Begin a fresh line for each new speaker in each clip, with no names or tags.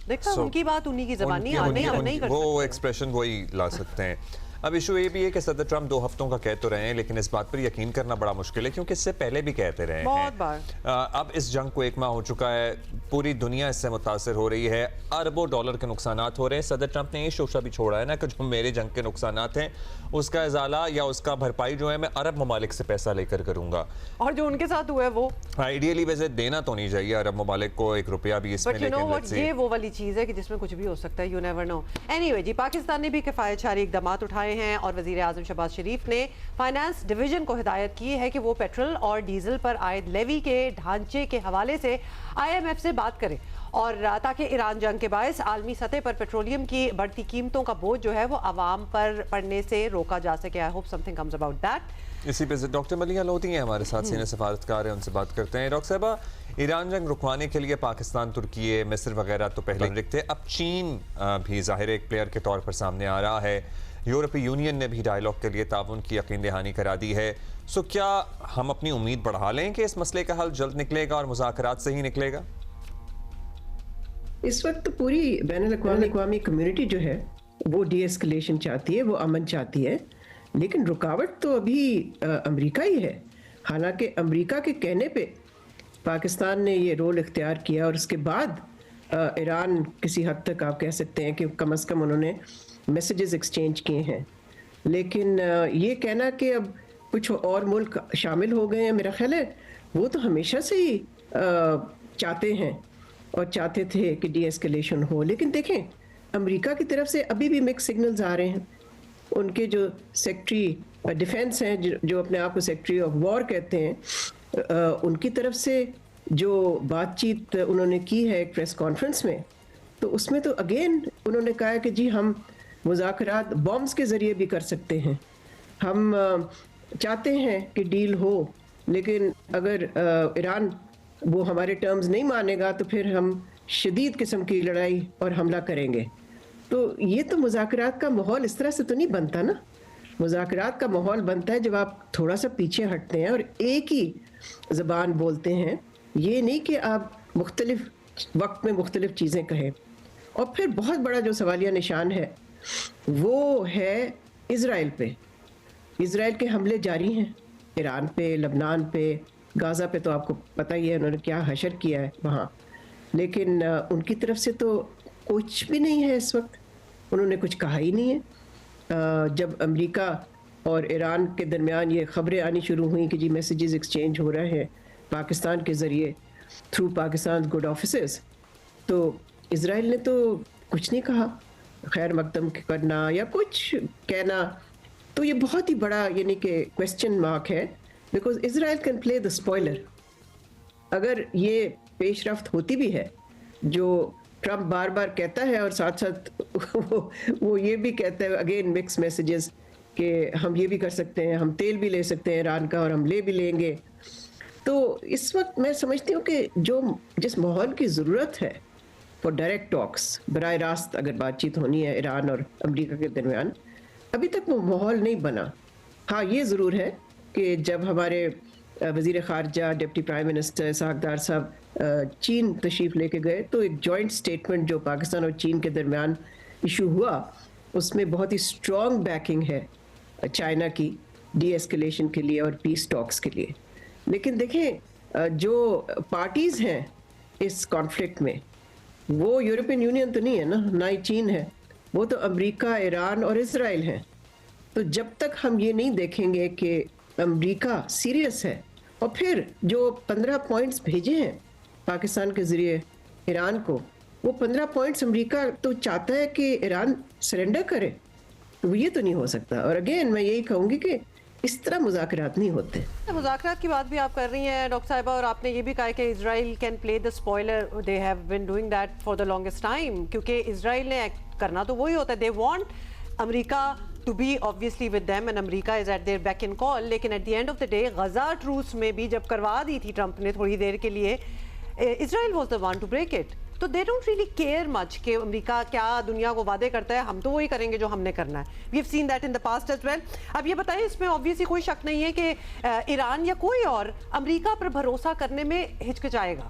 دیکھا ان کی بات انہی کی زبانی آنے ہم نہیں کر سکتے,
وہ ایکسپریشن وہی لا سکتے ہیں. اب ایشو یہ بھی ہے کہ صدر ٹرمپ 2 ہفتوں کا کہہ تو رہے ہیں, لیکن اس بات پر یقین کرنا بڑا مشکل ہے کیونکہ اس سے پہلے بھی کہتے رہے ہیں
بہت بار.
اب اس جنگ کو 1 ماہ ہو چکا ہے, پوری دنیا اس سے متاثر ہو رہی ہے, اربوں ڈالر کے نقصانات ہو رہے ہیں. صدر ٹرمپ نے یہ شوشہ بھی چھوڑا ہے نا کہ جو میرے جنگ کے نقصانات ہیں اس کا ازالہ یا اس کا بھرپائی جو ہے میں عرب ممالک سے پیسہ لے کر کروں گا,
اور جو ان کے ساتھ ہوا ہے وہ
آئیڈیلی ویسے دینا تو نہیں چاہیے عرب ممالک کو 1 روپیہ بھی اس میں,
لیکن یہ وہ والی چیز ہے کہ جس میں کچھ بھی ہو سکتا ہے, you never know. Anyway جی, پاکستان نے بھی کفایت شاری اقدامات اٹھائے ہیں اور وزیر اعظم شہباز شریف نے فائنانس ڈویژن کو ہدایت کی ہے کہ وہ پیٹرول اور ڈیزل پر عائد لیوی کے ڈھانچے کے حوالے سے IMF سے بات کرے, اور تاکہ ایران جنگ کے باعث عالمی سطح پر پیٹرولیم کی بڑھتی قیمتوں کا بوجھ جو ہے وہ عوام پر پڑنے سے روکا جا سکے. I hope something comes about that.
اسی پہ ڈاکٹر ملیحہ لودھی ہیں ہمارے ساتھ, سینئر سفارتکار ہیں, ان سے بات کرتے ہیں. ڈاکٹر صاحبہ, ایران جنگ رکوانے کے لیے پاکستان, ترکی, مصر وغیرہ تو پہلے رکھتے, اب چین بھی ظاہر ایک پلیئر کے طور پر سامنے آ رہا ہے. یورپی یونین نے بھی ڈائیلاگ کے لیے تعاون کی یقین دہانی کرا دی ہے. سو کیا ہم اپنی امید بڑھا لیں کہ اس مسئلے کا حل جلد نکلے گا اور مذاکرات سے ہی نکلے گا؟
اس وقت پوری بین الاقوامی کمیونٹی جو ہے وہ ڈی ایسکلیشن چاہتی ہے, وہ امن چاہتی ہے, لیکن رکاوٹ تو ابھی امریکہ ہی ہے. حالانکہ امریکہ کے کہنے پہ پاکستان نے یہ رول اختیار کیا, اور اس کے بعد ایران کسی حد تک آپ کہہ سکتے ہیں کہ کم از کم انہوں نے میسیجز ایکسچینج کیے ہیں. لیکن یہ کہنا کہ اب کچھ اور ملک شامل ہو گئے ہیں, میرا خیال ہے وہ تو ہمیشہ سے ہی چاہتے ہیں اور چاہتے تھے کہ ڈی ایسکلیشن ہو. لیکن دیکھیں, امریکہ کی طرف سے ابھی بھی مکس سگنلز آ رہے ہیں. ان کے جو سیکٹری ڈیفینس ہیں, جو اپنے آپ کو سیکٹری آف وار کہتے ہیں, ان کی طرف سے جو بات چیت انہوں نے کی ہے ایک پریس کانفرنس میں, تو اس میں تو اگین انہوں نے کہا کہ جی ہم مذاکرات بامز کے ذریعے بھی کر سکتے ہیں, ہم چاہتے ہیں کہ ڈیل ہو, لیکن اگر ایران وہ ہمارے ٹرمز نہیں مانے گا تو پھر ہم شدید قسم کی لڑائی اور حملہ کریں گے. تو یہ تو مذاکرات کا ماحول اس طرح سے تو نہیں بنتا نا. مذاکرات کا ماحول بنتا ہے جب آپ تھوڑا سا پیچھے ہٹتے ہیں اور ایک ہی زبان بولتے ہیں, یہ نہیں کہ آپ مختلف وقت میں مختلف چیزیں کہیں. اور پھر بہت بڑا جو سوالیہ نشان ہے وہ ہے اسرائیل پہ. اسرائیل کے حملے جاری ہیں, ایران پہ, لبنان پہ, غازہ پہ تو آپ کو پتہ ہی ہے انہوں نے کیا حشر کیا ہے وہاں. لیکن ان کی طرف سے تو کچھ بھی نہیں ہے اس وقت, انہوں نے کچھ کہا ہی نہیں ہے. جب امریکہ اور ایران کے درمیان یہ خبریں آنی شروع ہوئیں کہ جی میسیجز ایکسچینج ہو رہے ہیں پاکستان کے ذریعے تھرو پاکستان گڈ آفیسز, تو اسرائیل نے تو کچھ نہیں کہا. خیر مقدم کرنا یا کچھ کہنا تو یہ بہت ہی بڑا یعنی کہ کویسچن مارک ہے, because Israel can play the spoiler. اگر یہ پیش رفت ہوتی بھی ہے جو ٹرمپ بار بار کہتا ہے, اور ساتھ ساتھ وہ یہ بھی کہتا ہے اگین مکس میسیجز کہ ہم یہ بھی کر سکتے ہیں, ہم تیل بھی لے سکتے ہیں ایران کا اور ہم لے بھی لیں گے. تو اس وقت میں سمجھتی ہوں کہ جس ماحول کی ضرورت ہے فار ڈائریکٹ ٹاکس, براہ راست اگر بات چیت ہونی ہے ایران اور امریکہ کے درمیان, ابھی تک وہ ماحول نہیں بنا. ہاں یہ ضرور ہے کہ جب ہمارے وزیر خارجہ deputy prime minister Ishaq Dar صاحب چین تشریف لے کے گئے تو ایک جوائنٹ سٹیٹمنٹ جو پاکستان اور چین کے درمیان ایشو ہوا, اس میں بہت ہی اسٹرانگ بیکنگ ہے چائنا کی ڈی ایسکلیشن کے لیے اور پیس ٹاکس کے لیے. لیکن دیکھیں جو پارٹیز ہیں اس کانفلکٹ میں وہ یورپین یونین تو نہیں ہے نا, نہ ہی چین ہے, وہ تو امریکہ, ایران اور اسرائیل ہیں. تو جب تک ہم یہ نہیں دیکھیں گے کہ امریکہ سیریس ہے, اور پھر جو 15 پوائنٹس بھیجے ہیں پاکستان کے ذریعے ایران کو, وہ 15 پوائنٹس امریکہ تو چاہتا ہے کہ ایران سرنڈر کرے, وہ یہ تو نہیں ہو سکتا. اور اگین میں یہی کہوں گی کہ اس طرح مذاکرات نہیں ہوتے.
مذاکرات کی بات بھی آپ کر رہی ہیں ڈاکٹر صاحبہ, اور آپ نے یہ بھی کہا کہ Israel can play the spoiler, they have been doing that for the longest time, کیونکہ اسرائیل نے کرنا تو وہی ہوتا ہے, دے وانٹ امریکہ to be obviously with them and America is at their beck and call. لیکن at the end of the day غزہ ٹروس میں بھی جب کروا دی تھی ٹرمپ نے تھوڑی دیر کے لیے, Israel was the one to break it. تو they don't really care much کہ امریکہ کیا دنیا کو وعدے کرتا ہے, ہم تو وہی کریں گے جو ہم نے کرنا ہے. we have seen that in the past as well. اب یہ بتائیں, اس میں obviously کوئی شک نہیں ہے کہ ایران یا کوئی اور امریکہ پر بھروسہ کرنے میں ہچکچائے گا.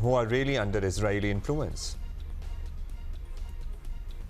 who are really under Israeli influence?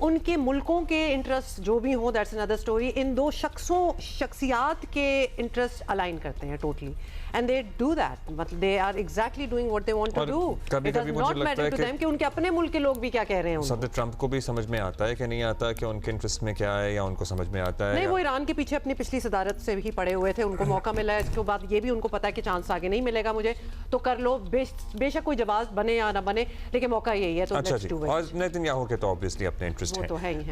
ان کے ملکوں کے انٹرسٹ جو بھی ہوں دیٹس another story. ان دو شخصیات کے انٹرسٹ الائن کرتے ہیں totally and they do that. مطلب they are exactly doing what they want to do.
کبھی کبھی مجھے لگتا ہے
کہ ان کے اپنے ملک کے لوگ بھی کیا کہہ رہے ہیں.
صدر ٹرمپ کو بھی سمجھ میں آتا ہے کہ نہیں آتا کہ ان کے انٹرسٹ میں کیا ہے, یا ان کو سمجھ میں آتا ہے؟
نہیں, وہ ایران کے پیچھے اپنی پچھلی صدارت سے ہی پڑے ہوئے تھے, ان کو موقع ملا ہے. اس کے بعد یہ بھی ان کو پتا ہے کہ چانس آگے نہیں ملے گا مجھے, تو کر لو, بے شک کوئی جواز بنے یا نہ بنے, لیکن موقع یہی ہے. تو
اچھا جی, اور نیتن یاہو کے تو obviously اپنے انٹرسٹ
وہ تو ہے ہی ہے.